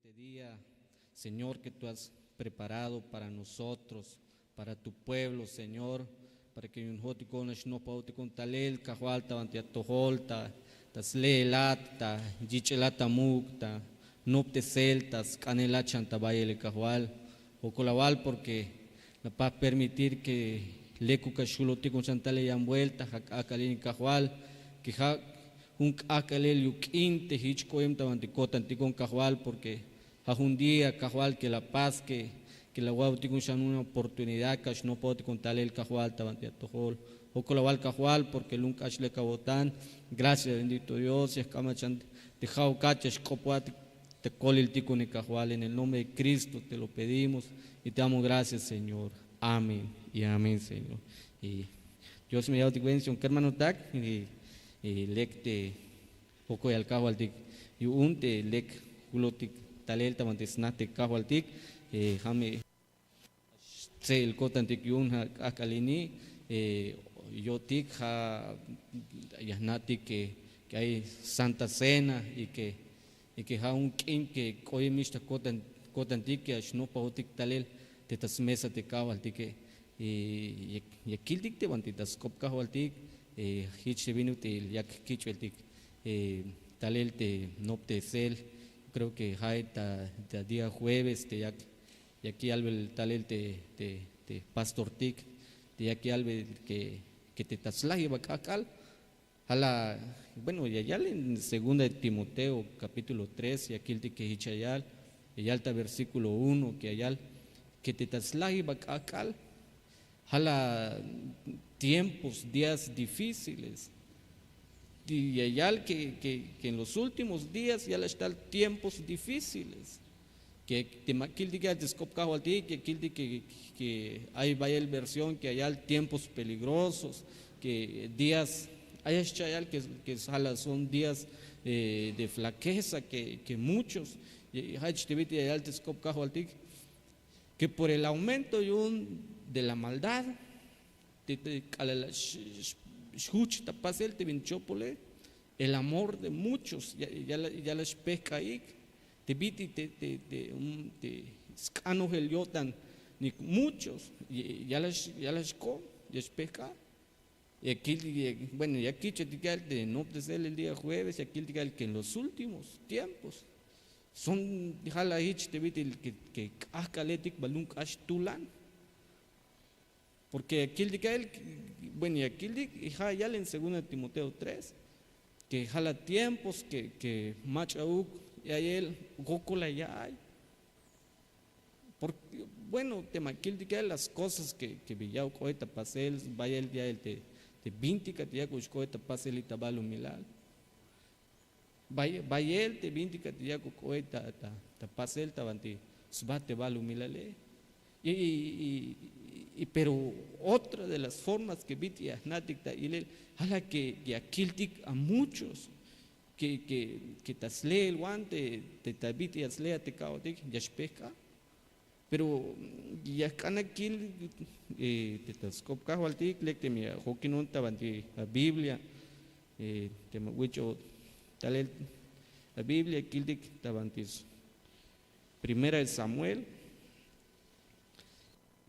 este día, Señor, que tú has preparado para nosotros, para tu pueblo, Señor, para que un hoti con no pauti con talel, cajualta, antiatoholta, tasleelata, jichelata mukta, nopte celtas, canela chantabayele cajual, o colawal, porque la paz permitir que leku cachuloti con chantale yan vuelta, acalin cajual, que un akalel yukinte hichkoem tabanticotan ticon cajual, porque un día cajual que la paz que la guauti con una oportunidad que no puedo contar el cajual tabantiatojol o colawal cajual, porque nunca le cabotan. Gracias, bendito Dios, y escamachan dejao cachas copuat te colil ticon cajual, en el nombre de Cristo te lo pedimos y te damos gracias, Señor. Amén y amén, Señor. Y Dios me llama a bendición, que hermano tac y lecte poco y al cajual tic y un te lec hulotic talel tabantisnate cajual tic jame se el cotantic yun acalini yo tic ja yasnatic que hay Santa Cena y que ja un kim que hoy mista cotantic que no pautic talel te tas mesa te cajual tic y kiltic te bantitas cop cajual tic hitch vino te yak kichwel tic talel te nopte cel. Creo que hay día jueves te yak y aquí albel talel te pastor tic de aquí albel que te taslaje bacacal ala bueno y allá en segunda de Timoteo capítulo 3 y aquí el que hichayal y alta versículo 1 que allá que te taslaje bacacal ala tiempos días difíciles y allá que en los últimos días ya están tiempos difíciles que te maquil diga descopcado al ti que hay vaya versión que hay tiempos peligrosos que días hay que son días de flaqueza que muchos hay descopcado al ti que por el aumento de la maldad el amor de muchos ya les pesca ahí te viti te scano el yotan ni muchos ya les com ya pesca y aquí bueno y aquí de no desde el día jueves y aquí que en los últimos tiempos son jala hich te viti que ascaletic balunk ashtulan porque aquí bueno y aquí ya en 2 Timoteo 3 que jala tiempos que machauk y hay el gokola ya hay porque bueno te maquil las cosas que villao coeta pasel vaya el día el te vintica te ya coeta pasel y tabalo milal vaya el te vintica te ya coeta ta pasel tabanti sbate balu milale y pero otra de las formas que viti asnatic ta ilel hala que aquiltic a muchos que tasle el guante te tabiti aslea te caotic yashpeca pero ya canakil te tascop cajualtic lecte mi hokinon tabanti la Biblia te mawicho tal la Biblia kiltic tabantis Primera de Samuel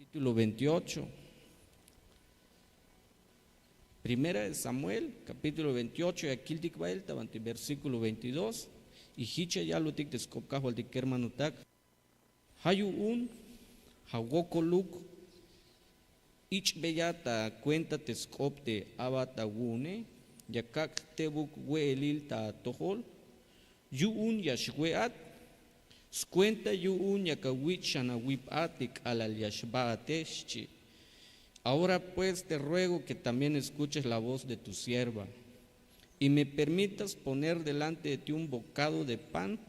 capítulo 28. Primera de Samuel, capítulo 28, y aquí el versículo 22, y hicha ya lo tic descopcajo al tic hermano tac, hayu un, hawokoluk, ich bellata cuenta tescopte abatagune, yakak tebuk welil ta tohol, yu un yashweat, cuenta yu un yakawitshana wipatik alal yashbaateshchi. Ahora pues te ruego que también escuches la voz de tu sierva y me permitas poner delante de ti un bocado de pan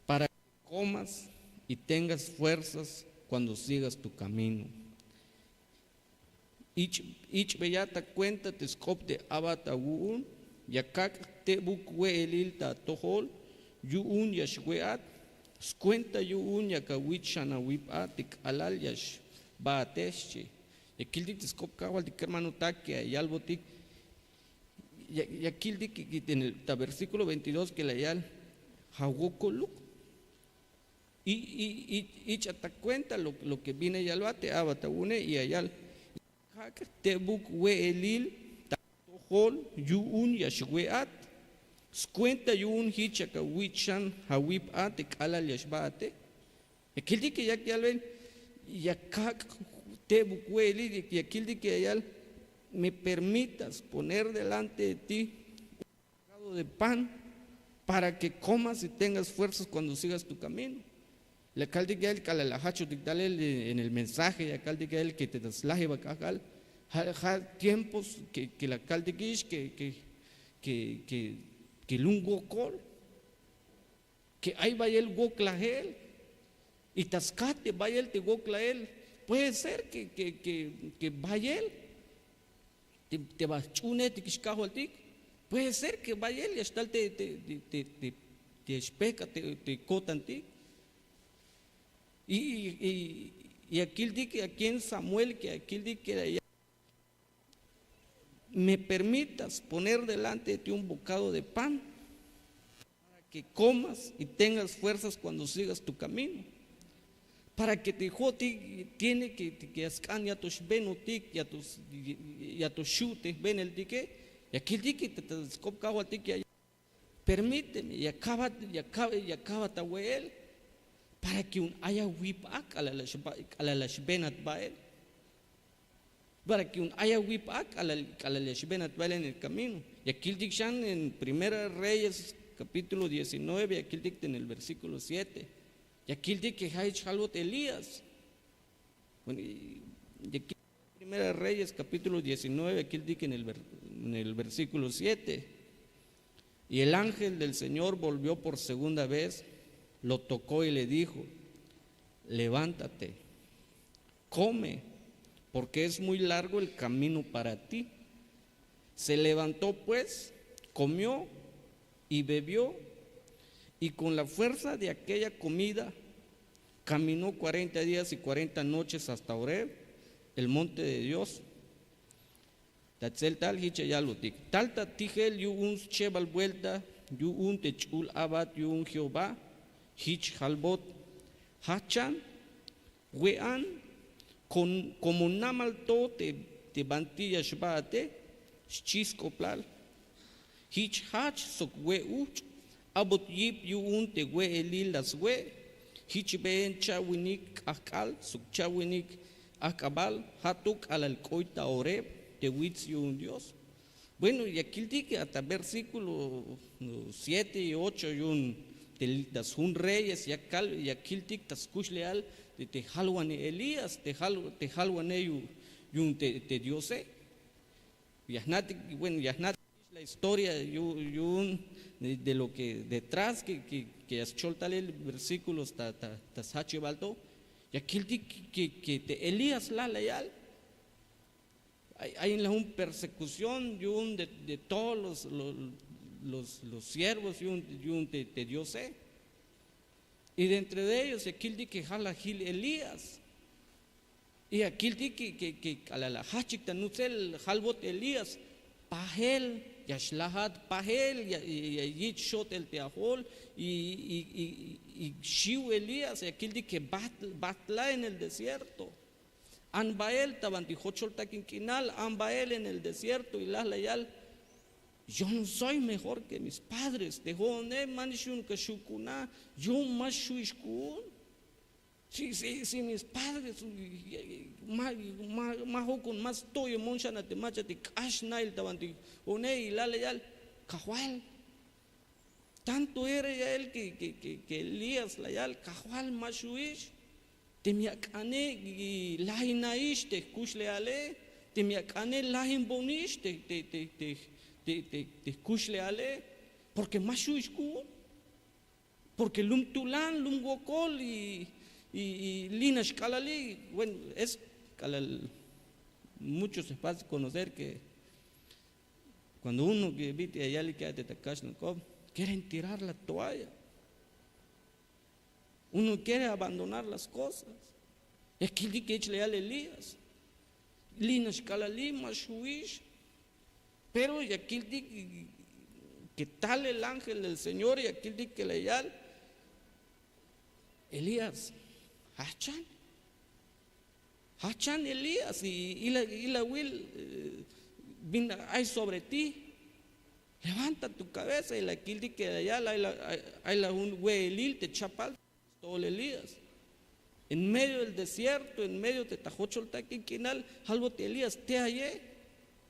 para que comas y tengas fuerzas cuando sigas tu camino. Ich bellata cuenta te scopte abatagun yakak te bukwe elil ta tohol yuun yashweat cuenta yuun yakawitshana wipatik alal yash baateshchi. Y aquí el discop cagual de hermano taque y algo tic y aquí en el versículo 22 que la yal hawokoluk y chata cuenta lo que viene ya lo ate abatagune y allá te buk we elil hol yu un yashweat cuenta yu un hichaka wichan hawip ate kala yashbate aquel di que ya ven ya te buk we elil y aquel di que ya me permitas poner delante de ti un bocado de pan para que comas y tengas fuerzas cuando sigas tu camino. La calde que el calalahacho dictale en el mensaje, la calde que el que te deslaje bacacal, tiempos que la calde que lungo col, que ahí vaya el goclahel, y tascate vaya el te goclahel, puede ser que vaya él, te va chune, te quiscajo al tic, puede ser que vaya él y hasta te especa, te cotan tic. Y aquí dice, aquí en Samuel, que aquí dice que me permitas poner delante de ti un bocado de pan para que comas y tengas fuerzas cuando sigas tu camino. Para que te joti tiene que ascan ya tus benotik ya tus chutes ven el dique y aquí dice que te escopcajo a ti que permíteme y acaba tahuel para que un haya wipak a la lashbenat bael, para que un haya wipak a la lashbenat bael en el camino. Y aquí dicen en Primera Reyes capítulo 19, aquí dicta en el versículo 7, y aquí dice que hay chalot Elías. Bueno, y aquí en Primera Reyes capítulo 19, aquí dice en el versículo 7, y el ángel del Señor volvió por segunda vez, lo tocó y le dijo: levántate, come, porque es muy largo el camino para ti. Se levantó pues, comió y bebió, y con la fuerza de aquella comida caminó 40 días y 40 noches hasta Horeb, el monte de Dios. Tatzel tal hichayalutik, tal tatijel yu un cheval vuelta, yu un techul abat, yu un Jehová. Hich halbot hachan wean como namalto te bantilla shbate chiscoplal hich hach sok we uch abot yip yu un te we elil las we hich ben chawinik akal sok chawinik akabal hatuk al coita oreb te witz yu un Dios. Bueno, y aquí dice hasta versículo 7 y 8 y das un reyes y aquel tic tas leal de te halwan Elías te halwan yun te diose yahnati bueno yahnati la historia yun de lo que detrás que has choltale el versículo tas hachi balto y aquel tic que te Elías la leal hay en la un persecución yun de todos los siervos y un te diose. Y de entre ellos, aquí dice que jala Gil Elías. Y aquí dice que a la hachik tanusel halbot Elías, pahel, yashlahat pahel, y shot el teahol, y shiu Elías, y aquí dice que batla en el desierto. Anbael tabantijochol taquinquinal, Anbael en el desierto, y la layal. Yo no soy mejor que mis padres. Dejó manishun kashukuna. Yo más shuishkun. Si mis padres más con más toyo monshana te machati kash nail tabanti one y la leyal kahual. Tanto era ya él que Elías layal kahual más shuish. Te miakane y lahinaish te kushleale. Te miakane lahin bonish te escuchle ale, porque mashu isku, porque lum tulan, lum gokol y linas kalali, bueno, es muchos espacios conocer que cuando uno que viste allá le queda de Takashnikov, quieren tirar la toalla, uno quiere abandonar las cosas, es que di que echle ale Elías, linas kalali, mashuish. Pero y aquí dice que tal el ángel del Señor y aquí dice que leyal Elías, Hachan Elías, y la will hay sobre ti. Levanta tu cabeza y la quildi que de allá hay la un huelil te chapal, todo el Elías. En medio del desierto, en medio de Tajocholtaki, Quinal, algo te Elías, te hallé,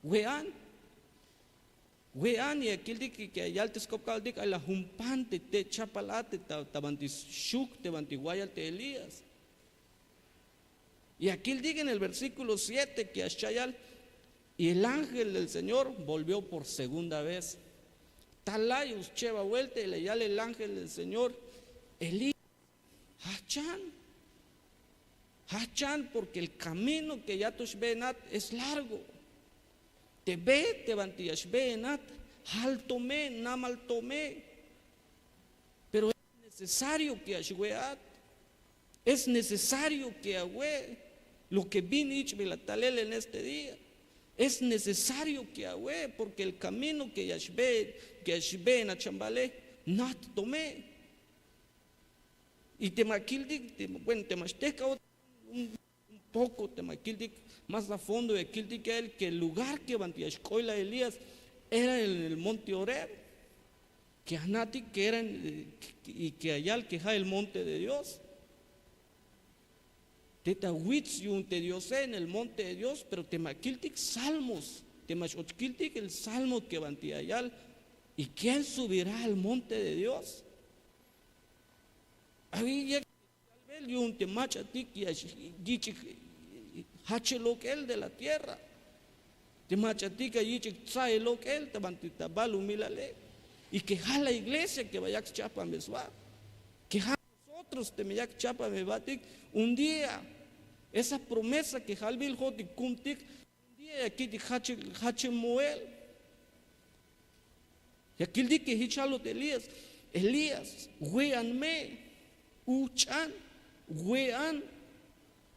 wean, y aquí que allá te escopal, hay la jumpante, te chapalate, tabantis shuk, te bantiguayal te Elías. Y aquí diga en el versículo 7 que Ashayal, y el ángel del Señor volvió por segunda vez. Talayus cheva vuelta y le llama el ángel del Señor, Elías, Hachan, porque el camino que ya benat es largo. Te ve, te bantiyash benat, hal tomé, namal tomé. Pero es necesario que ashweat, es necesario que agüe lo que vinich vilatalel en este día. Es necesario que agüe, porque el camino que yashbe en Achambale, nat tomé. Y te maquildik, bueno, te machteca un poco, te maquildik más a fondo, y aquildik que el lugar que Bantiashkoila Elías era en el monte Oreb, que Anati que era y que allá el queja el monte de Dios. Teta Witziun te Dios en el monte de Dios, pero te maquiltik salmos, te machotkiltik el salmo que Bantiayal. ¿Y quién subirá al monte de Dios? Ahí ya y un temachatik y hachelo que él de la tierra. Temachatika y lo que él te bantitabal humilale. Y que la iglesia que vaya a chapa mesua. Que nosotros te me yak chapa me batik un día. Esa promesa que halbil hotik kumtik un día aquí de hache moel. Y aquí di que hichalo de Elías, weanme, uchan, wean,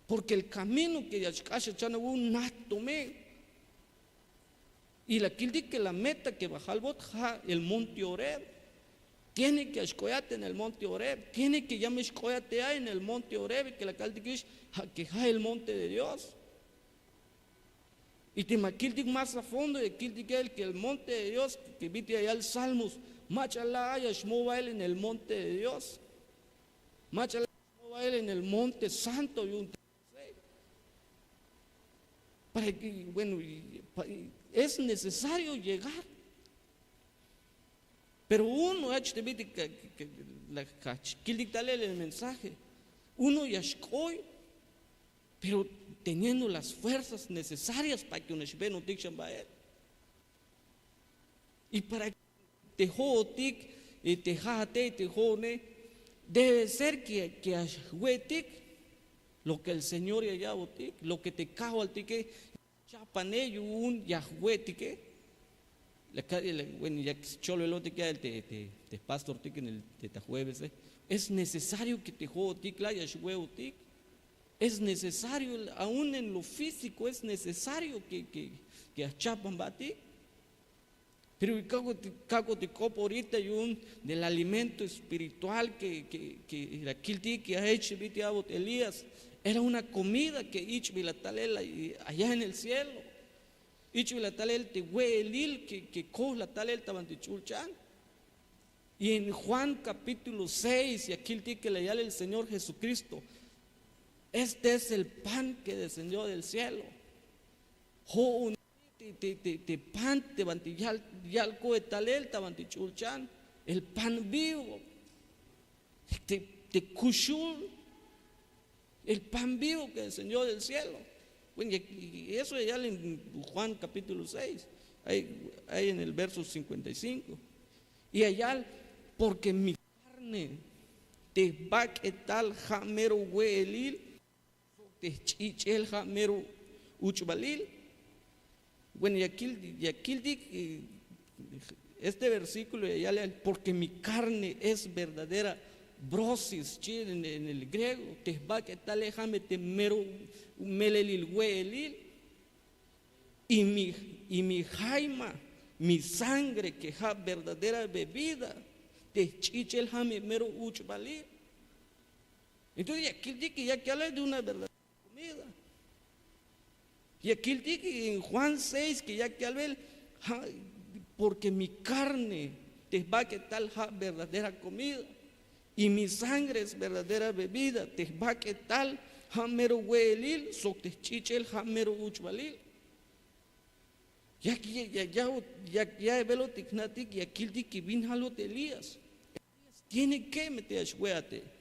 porque el camino que yachkasha chana un natome. Y la kildi que la meta que baja el monte Oreb, tiene que escoyate en el monte Oreb, tiene que llame escoyate en el monte Oreb, que la caldi que el monte de Dios. Y te maquildi más a fondo y kildi que el monte de Dios, que viste allá el Salmos, machala yashmobael en el monte de Dios, machala yashmobael en el monte santo y un para que, bueno, es necesario llegar. Pero uno ha hecho el mensaje, uno yashkoy, pero teniendo las fuerzas necesarias para que uno se no digan para él. Y para que te jotik y te jate y te jone, debe ser que ashwetik lo que el Señor ya botik, lo que te cajo al tique, chapané un yahwetique. Bueno, ya cholo el otro que te pastor tic en el te jueves, es necesario que te jotik la yashwetik. Es necesario, aún en lo físico, es necesario que achapan bati. Pero cago te copo ahorita y un del alimento espiritual que aquel que ha hecho Elías era una comida que Ichvilatalel allá en el cielo. Ichvilatalel te huelil que la talel tabantichulchan. Y en Juan capítulo 6, y aquel que le llama el Señor Jesucristo, este es el pan que descendió del cielo. Te pan te bantillal coetalel tabantichulchan, el pan vivo. Te kushul, el pan vivo que descendió del cielo. Bueno, y eso ya en Juan capítulo 6, ahí en el verso 55. Y allá, porque mi carne te va a quitar jamero huelil, te chichel jamero uchbalil. Bueno, y aquí este versículo, porque mi carne es verdadera, brosis, en el griego, te va a quitar jame te mero melelil huelil, y mi jaima, mi sangre que es verdadera bebida, te chichel jame mero uchbalil. Entonces, aquí dice que ya que habla de una verdadera comida. Y aquí dice en Juan 6 que ya que habla, porque mi carne te va a quitar verdadera comida y mi sangre es verdadera bebida, te va a quitar mero huelil, so te chichel mero uchvalil. Ya velo ticnatic y aquí dice que vin halo de Elías. Tiene que meter a shweate.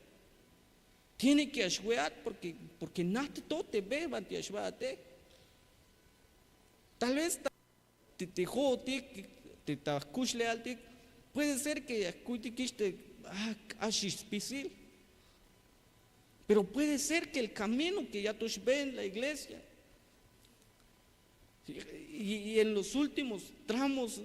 Tiene que ashweat porque nada todo te ve, te ashweate. Tal vez te jotik, te takushle altik, puede ser que akutikiste ashispisil, pero puede ser que el camino que ya tú ves en la iglesia y en los últimos tramos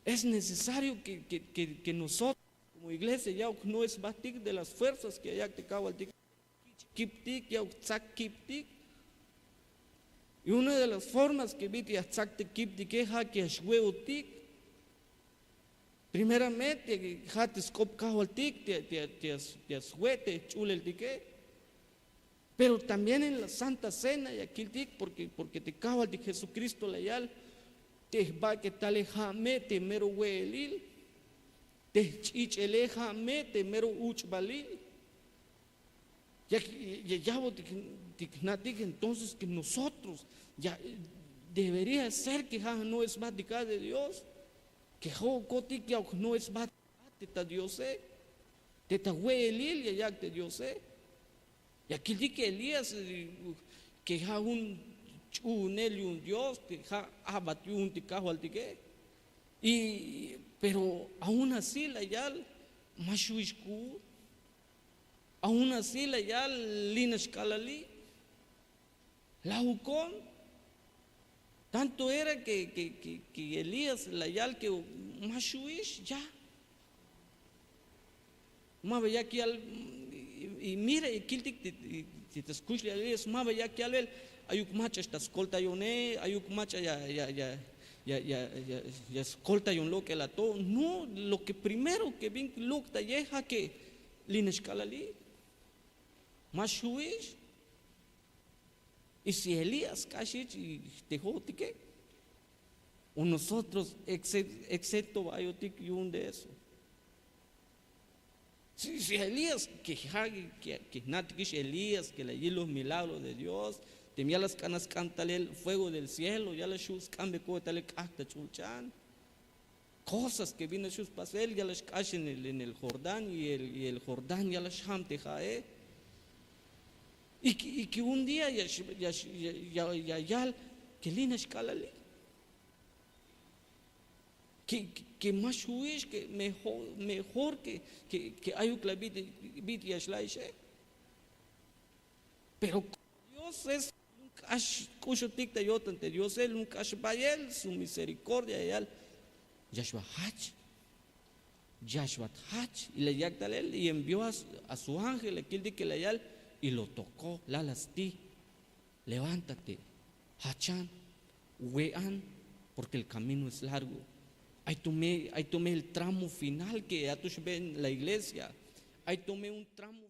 es necesario que nosotros como iglesia ya no es batik de las fuerzas que ya te cago al tik kiptik ya tzak kiptik. Y una de las formas que vi que tzak kiptik que que ashweutik primeramente te skop cago al tik te ashuete chule el tique. Pero también en la Santa Cena y aquí el tik porque te cago al tik Jesucristo leal te va que tal jame te mero huelil te chicheleja mete mero uchbalil. Ya entonces que nosotros ya debería ser que no es más de Dios, que ya no es más de Dios, te huelil ya de Dios. Y aquí dice que Elías que un él y un Dios que abatió un ticajo al tique. Pero aún así la yal mashuishku, aún así la yal linashkalali, la hucón, tanto era que Elías la yal que mashuish ya, mabe ya que al y mira y kiltik si te escuchas Elías mabe ya que al ayuk macha esta escolta yone ayuk macha ya escolta y un lo que la todo. No, lo que primero que vin lo que yeja que lineshkalali, mashuish. Y si Elías kashich y dejó tique, o nosotros excepto bayotik y un de eso. Si Elías que natikish Elías que leí los milagros de Dios. Temía las canas cántale el fuego del cielo, ya las shus cambie coetale acta chulchan. Cosas que vienen shus pasel, ya las cachen en el Jordán y el Jordán ya las hamte jae. Y que un día ya que lina escalali. Que más huish, que mejor que ayuk la bit yashlaishe. Pero Dios es Dios él nunca bayel su misericordia y Yashua Hach y le yaktalel y envió a su ángel aquel que le yal y lo tocó la lasti levántate hachan wean porque el camino es largo. Ahí tomé el tramo final que ya tú ves en la iglesia. Ahí tomé un tramo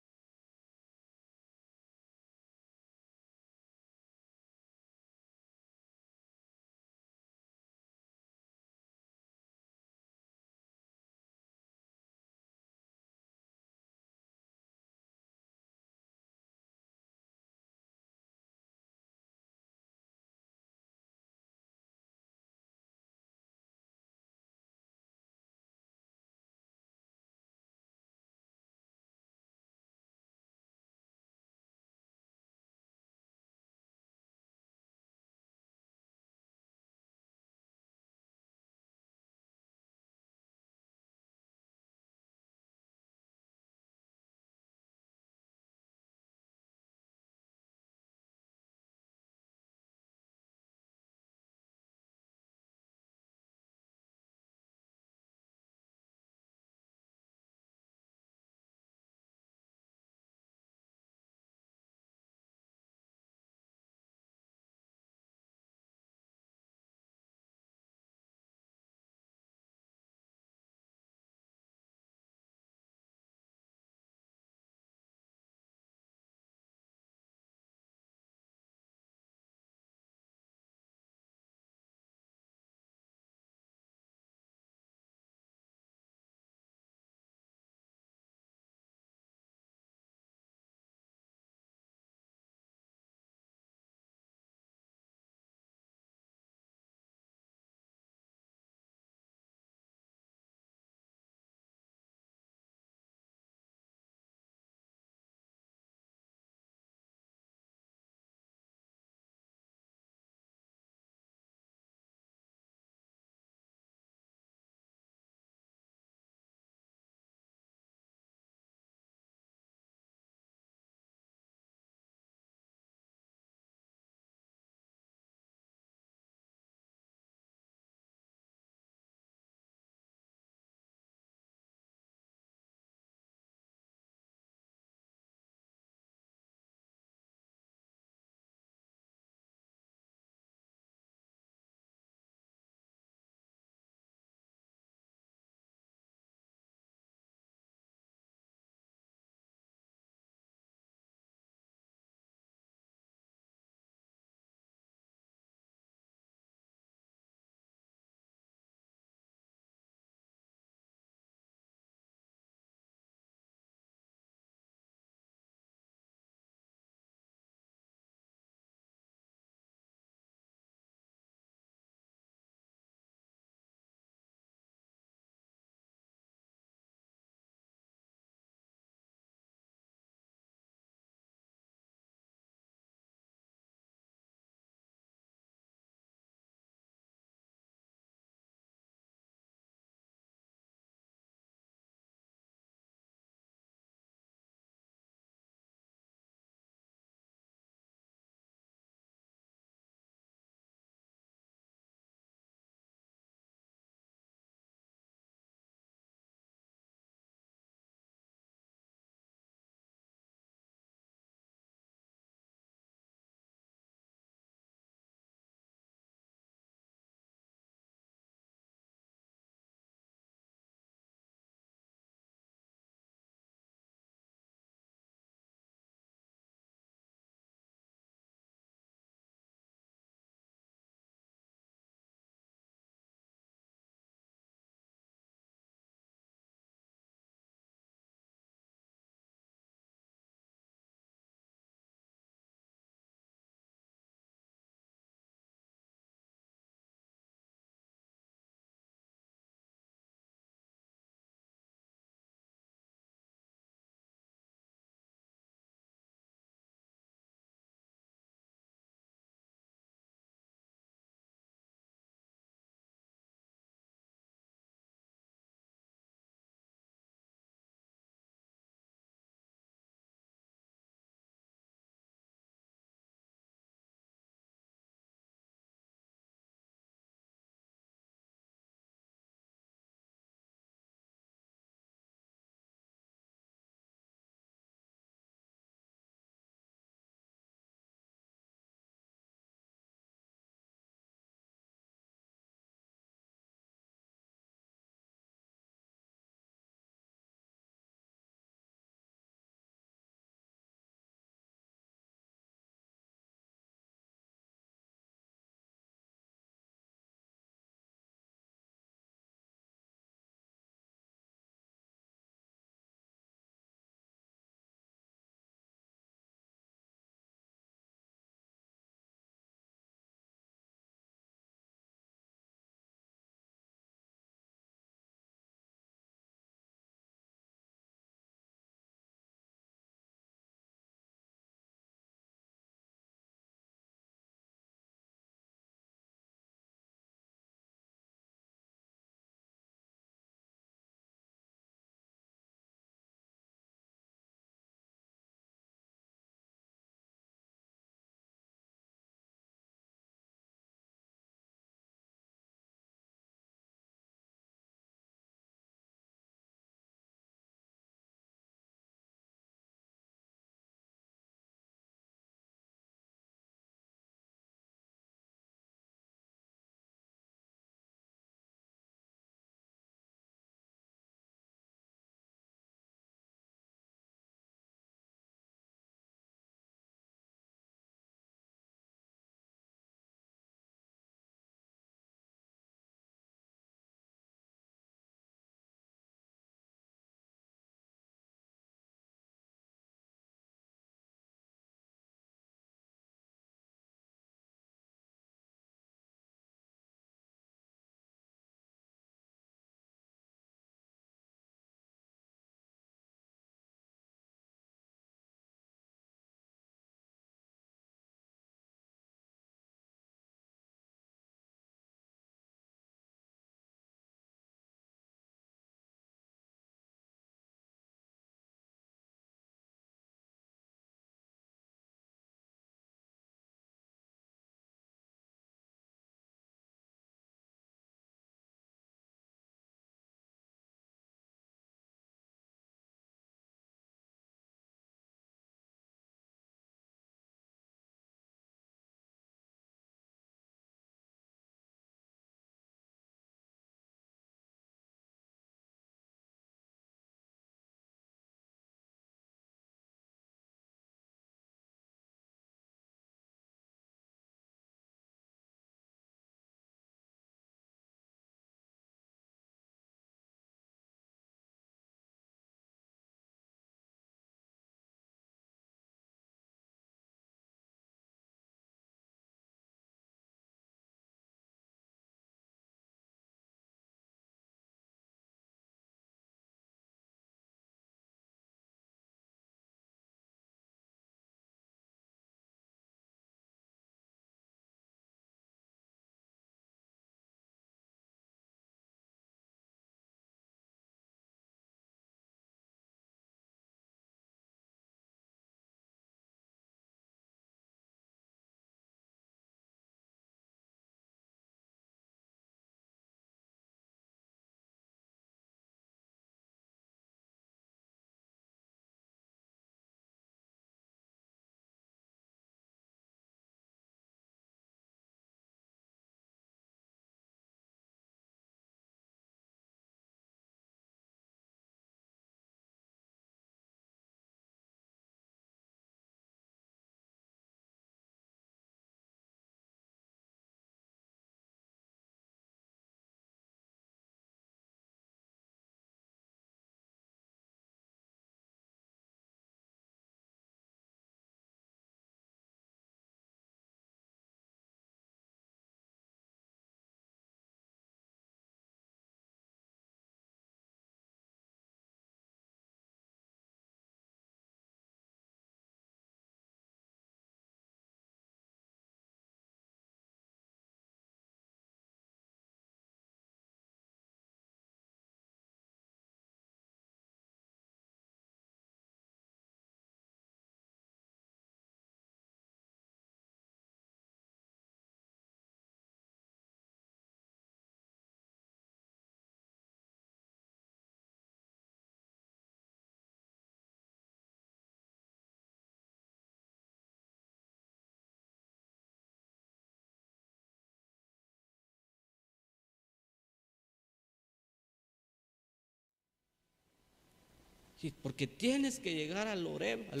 porque tienes que llegar al Oreb,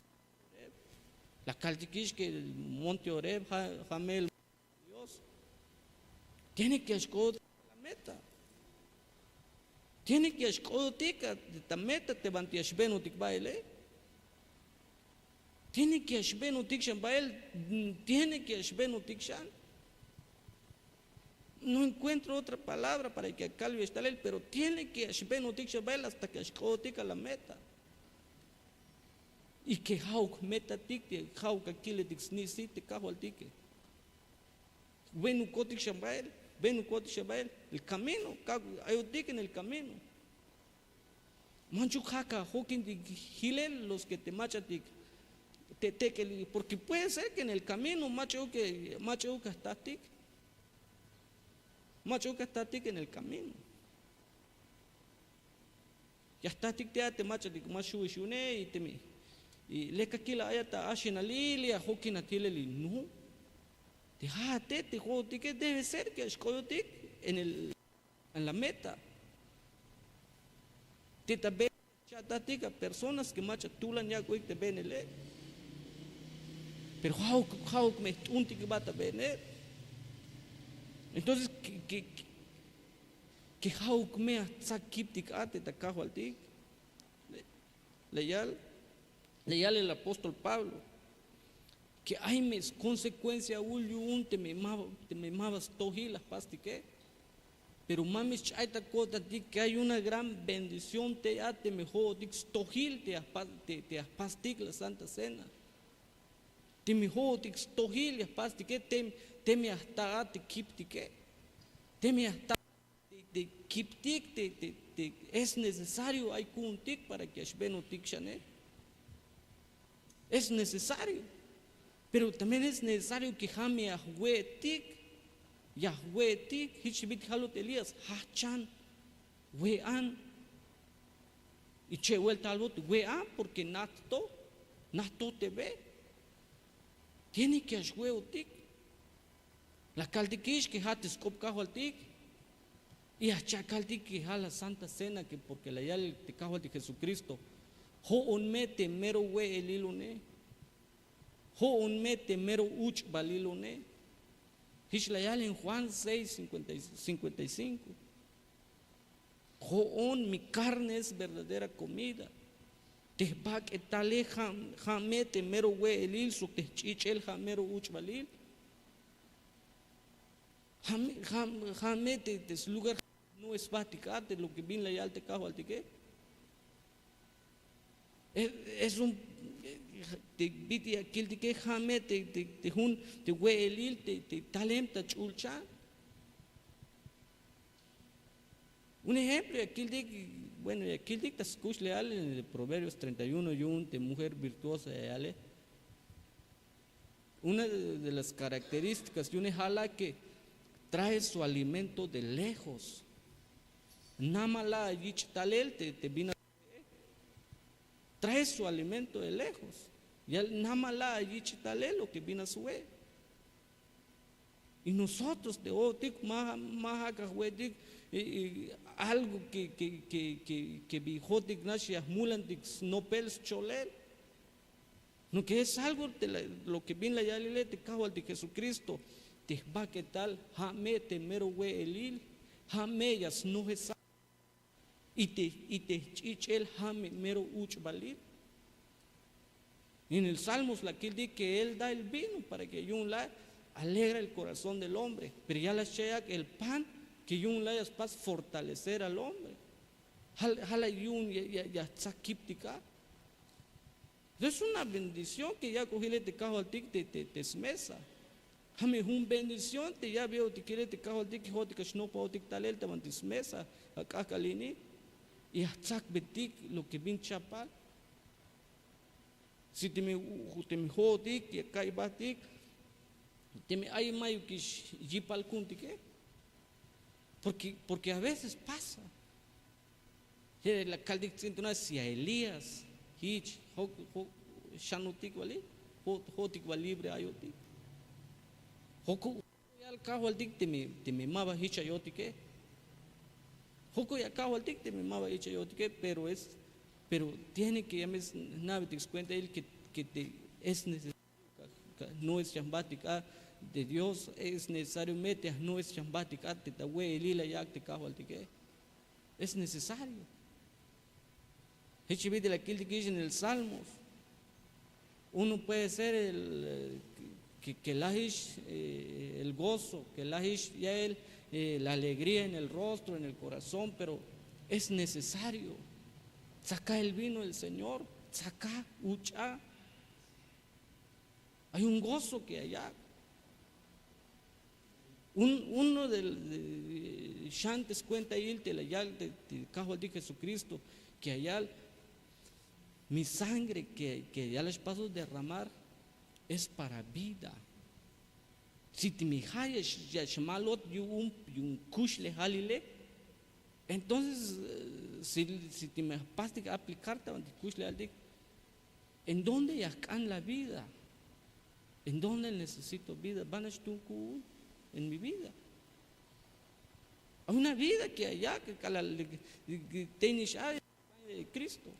la caltiquish que el monte Oreb, Jamel, Dios. Tiene que escoger la meta. Tiene que escoger la meta, te van a esbeno tik baile. Tiene que esbeno tik shan baile, tiene que esbeno tik shan. No encuentro otra palabra para que calve esta ley, pero tiene que esbeno tik shan baile hasta que escoger la meta. Y que hauk meta tik, hauk akile tik snisi, te cajo al tique. Venu kotik shambael, el camino, ayotik en el camino. Manchu haka, hokin di hilel los que te machatik, porque puede ser que en el camino macho que está tik en el camino. Ya está tik te machatik, machu shune y te y le kakila ayata ashina lilia hokin atileli no. Déjate, que debe ser que escoyotik en la meta. Te tabe chatatica personas que macha tulan ya te ven el. Pero how me unti que bata vener. Entonces que how me sakiptik ate ta cajo al tic. Leyal el apóstol Pablo. Que hay mes consecuencia un te me mabas tohilas pastique. Pero mamis chaita kota que hay una gran bendición te ate mejor dix tohil te aspastic la Santa Cena. Te mejor dix tohil aspastique te me hasta ate kiptique. Te me hasta de kiptik es necesario hay kuntik para que ashbeno tik shane. Es necesario. Pero también es necesario que jame Yahweh tik, hichibit halot Elías, hachan, wean, y che vuelta al voto, wean, porque nato te ve. Tiene que ashweo tik. La caltiquish que hates copcajo al tik, y achacaltik que la Santa Cena, que porque la yal te cajo al de Jesucristo, ho un mete mero we el ilune. Ho un mete mero uch balilone. Hishlayal en Juan 6:55. Ho on mi carne es verdadera comida. Tehbak etale jamete mero we elil su tehchichel jamero uch balil. Jamete des lugar no es baticate lo que bin la yal te cajo al tique. Es un te biti aquel de que jame te hun te huelil te talem ta chulcha. Un ejemplo aquel de bueno aquel de tas kush leal en el Proverbios 31 y un de mujer virtuosa ale. Una de las características de una jala que trae su alimento de lejos. Namala yich talel te vino trae su alimento de lejos. Y el namala allí chitale lo que vino a su vez. Y nosotros de otik algo que bijotik nashia mulantik no pels cholel. No que es algo de lo que vino la yalile te cajo al de Jesucristo. Te va que tal jame te mero we elil jame yas no es y te chichel jame mero uch balir. Y en el Salmos la que dice que él da el vino para que yun la alegra el corazón del hombre, pero ya la shea el pan que yun la es para fortalecer al hombre. Jala yun ya sakiptika. Es una bendición que ya cogile te cajo al tic te smesa. Jame un bendición te ya veo te quiere te cajo al tic hote que no puedo tic talel te mantis mesa acá calini. Y hasta betik lo que bin chapal. Si te me jodik y acá batik, te me hay mayo que jipal kuntique. Porque a veces pasa. La caldic siento si a Elías, hich, shanutik wali, hotik libre ayotik. Hoku al cajo al dik te me maba hich ayotike. Hoku ya cajo al dik te me maba hich ayotike, pero pero tiene que ya me te cuenta él que es necesario, no es chambatica de Dios, es necesario meter, no es chambatica, te tawe lila yak te cajo al tique, es necesario. Hechi de la que en el Salmos, uno puede ser que lahish el gozo, que lahish ya la alegría en el rostro, en el corazón, pero es necesario. Saca el vino del Señor, saca, ucha. Hay un gozo que allá. Uno de Shantes cuenta ahí, de cajo de Jesucristo, que allá mi sangre que ya les paso derramar es para vida. Si te me hayas ya shamalot y un kush le halile, entonces si te me paste que aplicarte a un kush le halile, ¿en dónde ya can la vida? ¿En dónde necesito vida? Van a estar en mi vida. Hay una vida que allá que tienes de Cristo.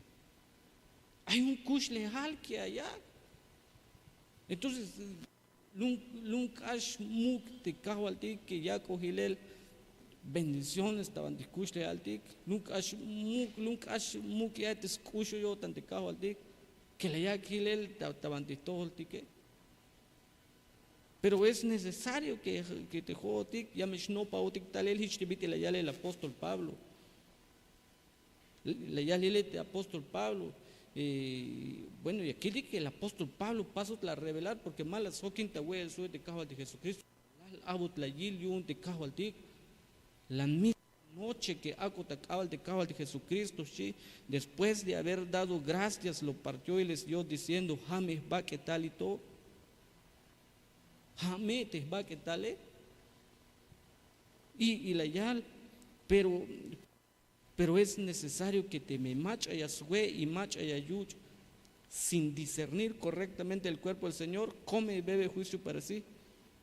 Hay un kush lejal que allá. Entonces, nunca has muk te cajo al tic que ya cogilel bendiciones estaban de kush lejal tic. Nunca has muk ya te escucho yo tan te cajo al tic que le ya cogilel estaban de todo el tique. Pero es necesario que te jodo tic, ya me no pa otic tal el hichtivite le yale el apóstol Pablo. Le yale el apóstol Pablo. Bueno, y aquí dice que el apóstol Pablo pasó a revelar porque malas quinta güey el suyo de cajo de Jesucristo. Abot la yil y un de cajo al tic. La misma noche que acotacaba de cajo de Jesucristo, ¿sí? Después de haber dado gracias, lo partió y les dio diciendo, James va que tal y todo. James te va que tal, y la yal, pero es necesario que te me macha ya sue y macha ya yuch sin discernir correctamente el cuerpo del Señor, come y bebe juicio para sí.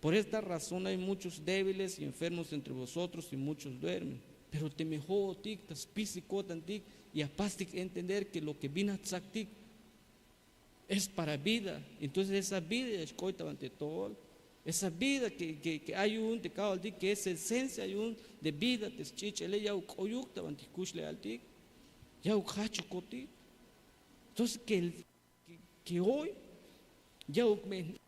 Por esta razón hay muchos débiles y enfermos entre vosotros y muchos duermen. Pero te me jodo tic, tas pisico tantic y apastic entender que lo que vino a tzaktik es para vida. Entonces esa vida es coita ante todo. Esa vida que hay un te cao al tic, que es esencia hay un de vida te chichele ya ukoyuk ante kushle al tic, ya ukachu koti. Entonces que hoy ya me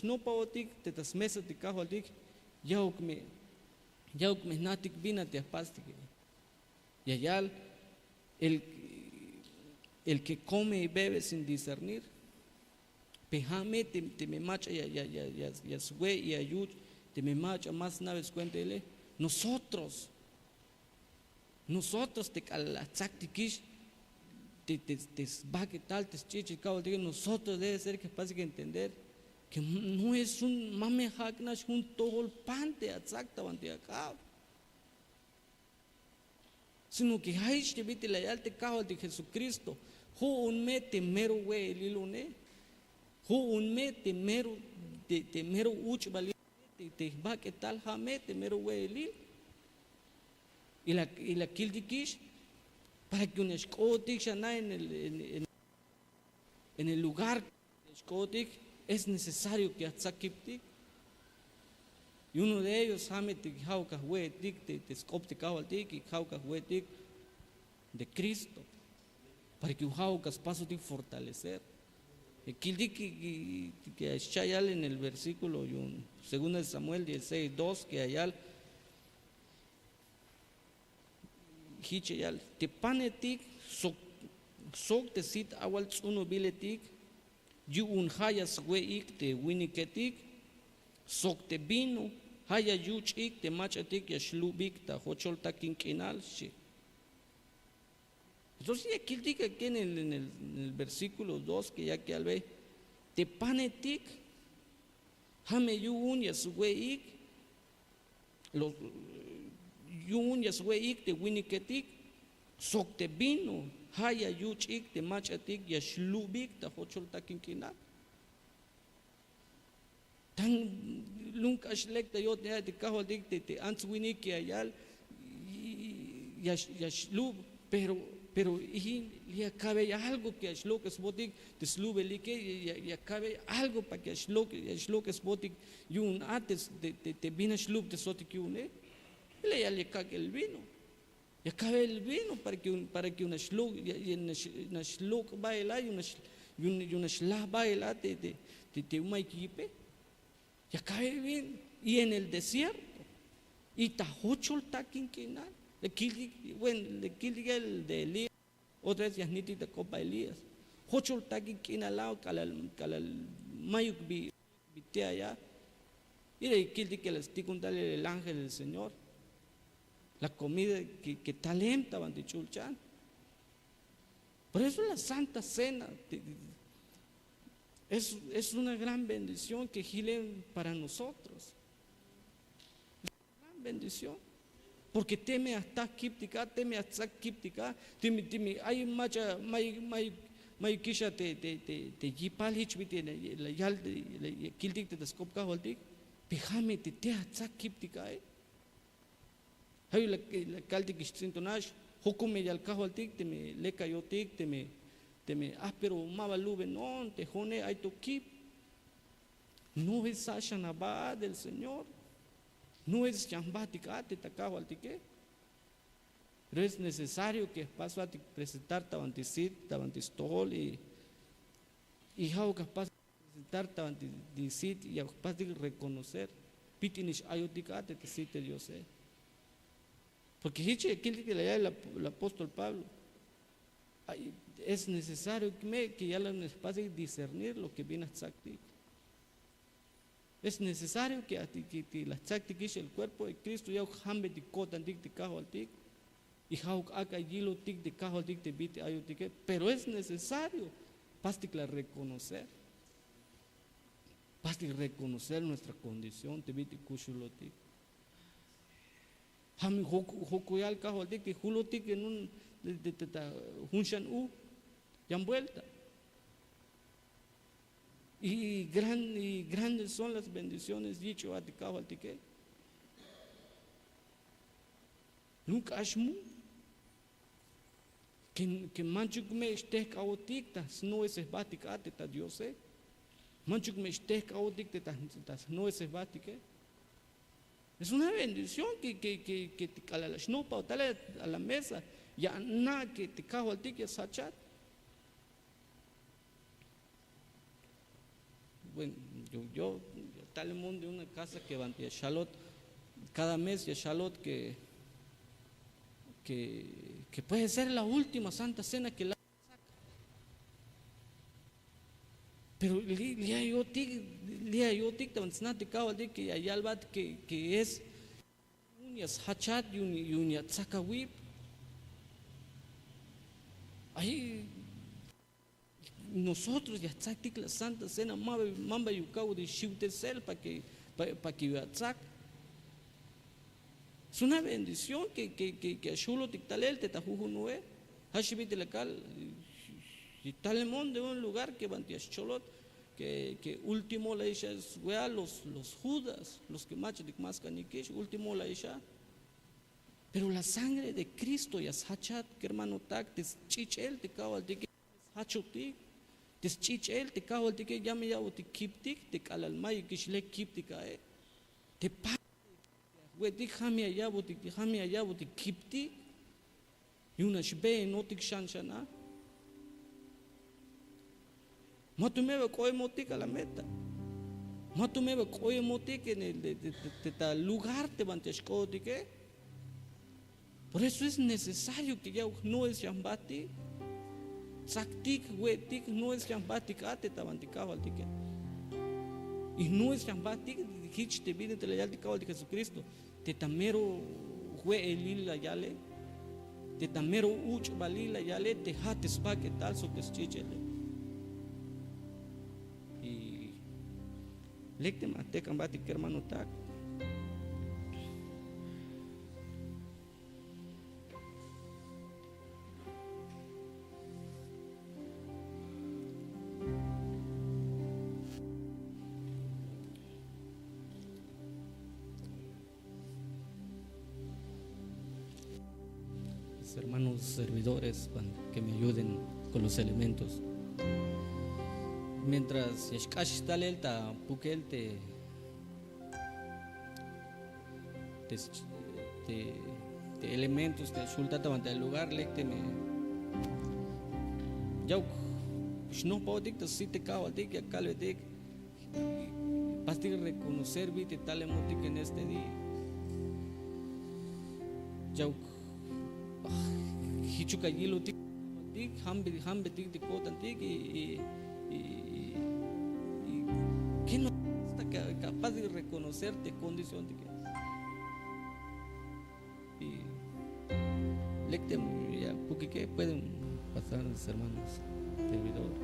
no paotik te tas mesa te cao al tic, ya me natik vina te apastik. Y allá el que come y bebe sin discernir, pejame te me macha ya sue y ayud, te me macha más naves cuéntele. Nosotros te calachactiquish, te va que tal, te chichi, nosotros debe ser capaz de entender que no es un mame haknash un todo el pante exacta ante acá, sino que hay que vite la yalte cajo de Jesucristo, jo un mete mero we lilune, jo un mete mero te mero uch valiente, te va que tal jamete mero we lil, y la kildikish para que un escotic shana en el lugar escotic es necesario que atzakiptik. Y uno de ellos, te scopte de Cristo, para que ujaucas paso de fortalecer. Que hay en el versículo 2 Samuel 16:2, que hay te panetik, sok te sit awal uno biletik, yu un hayas weik te winiketik, sok te vino. Haya yuchik te machatik ya shlubik ta hocholta quinquinal shi. Entonces aquí dice aquí en el versículo 2 que ya que al ve te panetik hame yun ya suweik los yun ya suweik te winiketik sok te vino haya yuchik te machatik ya shlubik ta hocholta quinquinal. Tan nunca ashlecta yo te cajo te antes winiki ayal ya shlub, pero pero y acabe algo que es lo que es botic deslube like y acabe algo para que es lo que es botic y un antes de vino slub de sotic une le ya le cague el vino y acabe el vino para que una slug y una slug baila y una shla baila de un equipe y acabe el vino y en el desierto y tajochol taquinquinal bueno, le quildiga el de Elías, otra vez Yasniti de Copa Elías. Hochol taki kinalao calal mayuk bitea allá. Y le quildiga el esticundale el ángel del Señor. La comida que talenta van de chulchan. Por eso la Santa Cena es una gran bendición que gile para nosotros. Es una gran bendición. Porque teme hasta kiptika, teme hasta kiptika, teme, hay macha, may kisha te jipal hichbiti, la yal, kildik te skopka holdik, pijame te hasta kiptika, hay la caldik istintonash, hukume yal kaholdik, teme leka yotik, teme, pero mabalube non, te jone, hay to kip. No es Sashanabá del Señor. No es chambaticate tacajo altique, pero es necesario que paso a presentar tabanticit, tabantistol y how capaz de presentar tabanticit y capaz de reconocer pitinish ayoticate te cite yo sé. Porque hiche aquel que le da el apóstol Pablo, es necesario que ya la espacio de discernir lo que viene a sacar. Es necesario que la tzaktikish el cuerpo de Cristo ya hambe de kotan dik de kajo altik y hauk aka yilo tik de kajo altik de bite ayotik, pero es necesario pastikla reconocer nuestra condición de bite kushulotik. Ham hokuyal kajo altik de hulotik en un de hunshan yan vuelta. Y grandes son las bendiciones dicho a Ticao al Tique. Nunca ashmu que manchuk me esté caotic, no es esbaticate, ta Dios sé. Manchuk me esté caotic, no es esbatique. Es una bendición que te cala la shnopa o tal a la mesa, ya nada que te cago al tique sachat. Bueno, yo tal el mundo de una casa que van a Charlotte, cada mes ya Charlotte que puede ser la última Santa Cena que la saca. Pero lía yo tic tan snati kawa de que allá al bat que es uñas hachat y uñas sakawip. Ahí nosotros ya tzaktik la Santa Cena mamba yukau de shiutesel para que yatzak. Es una bendición que ashulo tiktalel te tajuju noe. Hashibit la cal y talemón de un lugar que bantias cholot que último la isha es wea los judas, los que machadik más caniquish, último la isha. Pero la sangre de Cristo ya hachat que hermano tak tes chichel te kawal de que hachotik. Tes chichel te kawal de que llame ya te kiptik te kalal may kishle kiptik te pa wetik hami allá te kiptik y una shbe notik shanshana. Matumeba koe motik a la meta. Matumeba koe motik en el lugar te banteshko de que. Por eso es necesario que ya no es yambati. Saktik, wetik, no es yambatik, ate tabantikao al tique. Y no es yambatik, hich te viene te la yaltikao de Jesucristo. Te tamero hue elila yale. Te tamero uch balila yale, te hates pa que tal so te chichele. Y lecte mate cambatik hermano tak. mis hermanos servidores que me ayuden con los elementos. Mientras Yashkash está lelta, Pukel te elementos, te sultata ante el lugar, lecte me. Yauk, no puedo dictar si te cago a ti, que acá le dic. Vas a reconocer, viste, tal emotic en este día. Yauk, hichuca yilo tic, hambe tic de cotan tic y que no está capaz de reconocerte condición de que. Y lecte ya, porque que pueden pasar los hermanos servidores.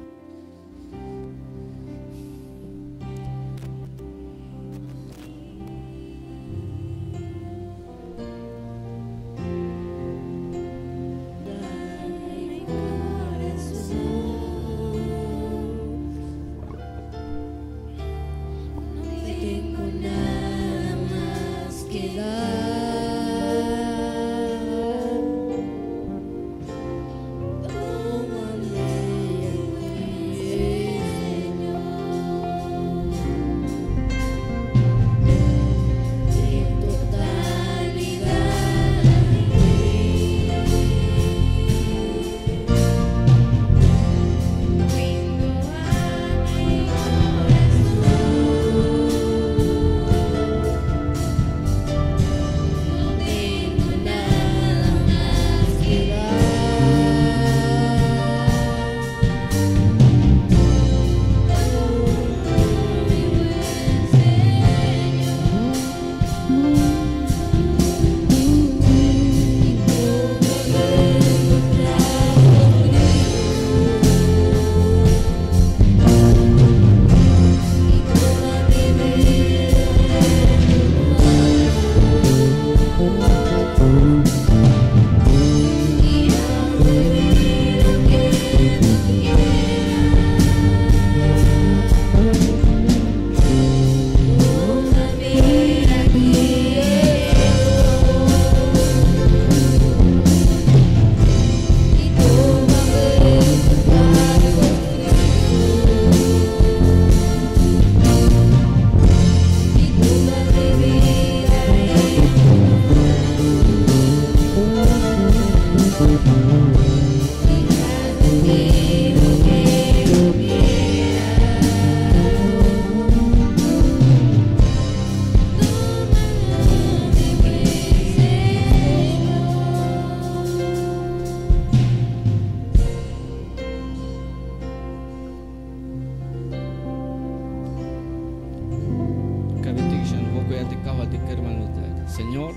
Señor,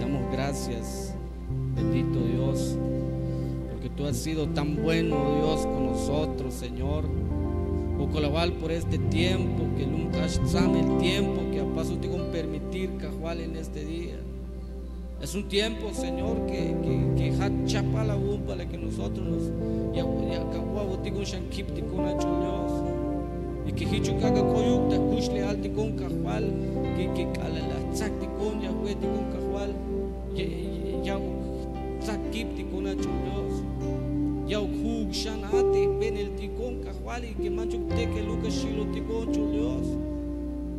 damos gracias, bendito Dios, porque tú has sido tan bueno, Dios, con nosotros, Señor. Ocolabal por este tiempo, que nunca sabe el tiempo que a paso te con permitir cajual en este día. Es un tiempo, Señor, que hat chapa la para que nosotros nos ya cajuabo te con shankip te con Dios. Y que hichu caga coyuk te kushle alti con cajual, que cala la tsak te con ya te con cajual, ya tsakip te con Dios. Ya hug shanate ben el ticón cajual y que mancho te que lucas shilo ticón Dios.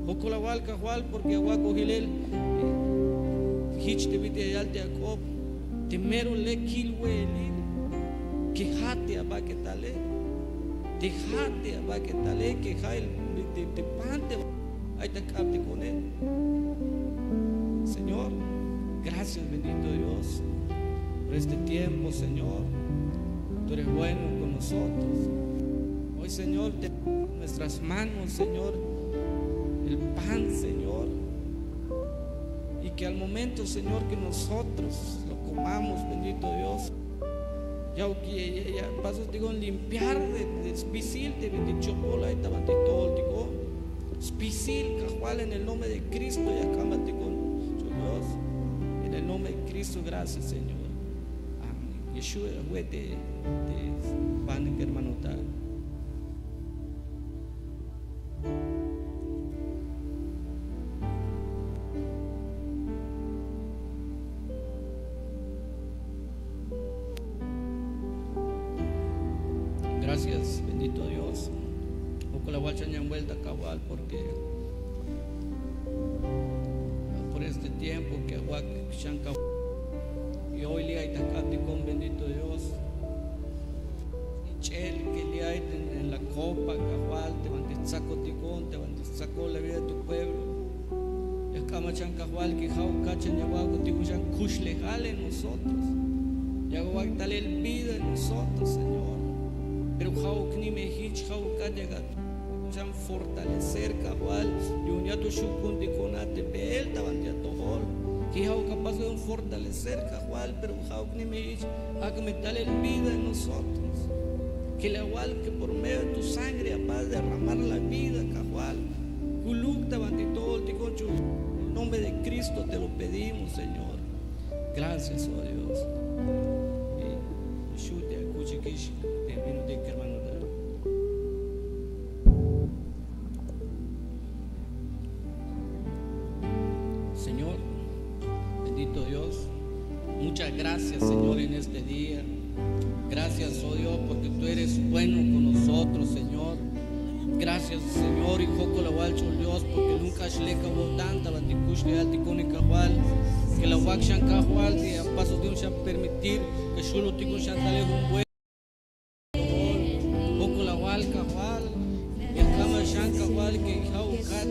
Ocolabal cajual porque aguaco gilel. Hich te vite al te Jacob, te mero le kilwelin, que hate abaquetale, dejate abaquetale, que jail te pante, ahí te capte con él. Señor, gracias, bendito Dios, por este tiempo, Señor. Tú eres bueno con nosotros. Hoy, Señor, te ponemos en nuestras manos, Señor, el pan, Señor. Y que al momento, Señor, que nosotros lo comamos, bendito Dios, ya paso digo limpiar de spisil de chopola y tabatito, digo spisil cajual en el nombre de Cristo y acámate con Dios, en el nombre de Cristo, gracias, Señor. Amén. Yeshua, te van en hermano tal. Gracias, bendito Dios. Poco la guacha en vuelta cabal porque por este tiempo que aguac shanka y hoy le hay tacate con bendito Dios. Y chel que le hay en la copa cabal te van a saco ticón, te van a saco la vida de tu pueblo. Ya cama chancahual que jau cachan ya guaco tico ya kush legal en nosotros. Ya guac dale el vida en nosotros, Señor. Pero jau ni me hich jau callagat. Ya fortalecer cabal y un ya tu shukun ticonate bel taban ya tohol. Que jau capaz de fortalecer cabal, pero jau ni me hich haga dale el vida en nosotros. Que la igual que por medio de tu sangre capaz de derramar la vida cabal. En nombre de Cristo te lo pedimos, Señor. Gracias, oh Dios. Señor, bendito Dios, muchas gracias, Señor, en este día. Gracias, oh Dios, porque tú eres bueno con nosotros, Señor. Gracias, Señor, y joco la walcho Dios, porque nunca shleca tanta bandikush le alti con igual que la wakshan kahual de a pasos de un shan permitir que solo tico shan dale un buen joco la wal kahual y a cama shan kahual que jau kat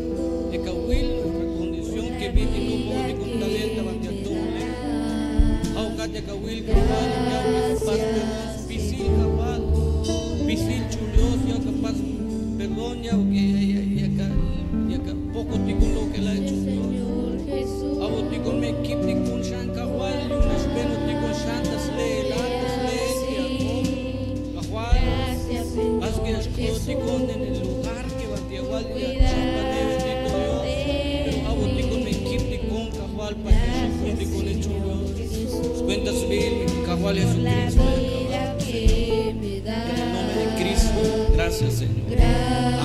de kawil la condición que viti no puede con talenta bandiato jau kat de kawil kahual ya que capaz de pisil kahual pisil chulios ya capaz perdón ya que poco tico lo que la ha hecho Dios. Abo tico me equip tico shan kahual y un espero tico shan das le kahual haz que escoto tico en el lugar que va a igual ya chapa de bendito Dios. Pero abo tico me equip tico kahual para que se tico le chulo. Cuentas bien kahual es un Cristo. En el nombre de Cristo, gracias, Señor. Amén.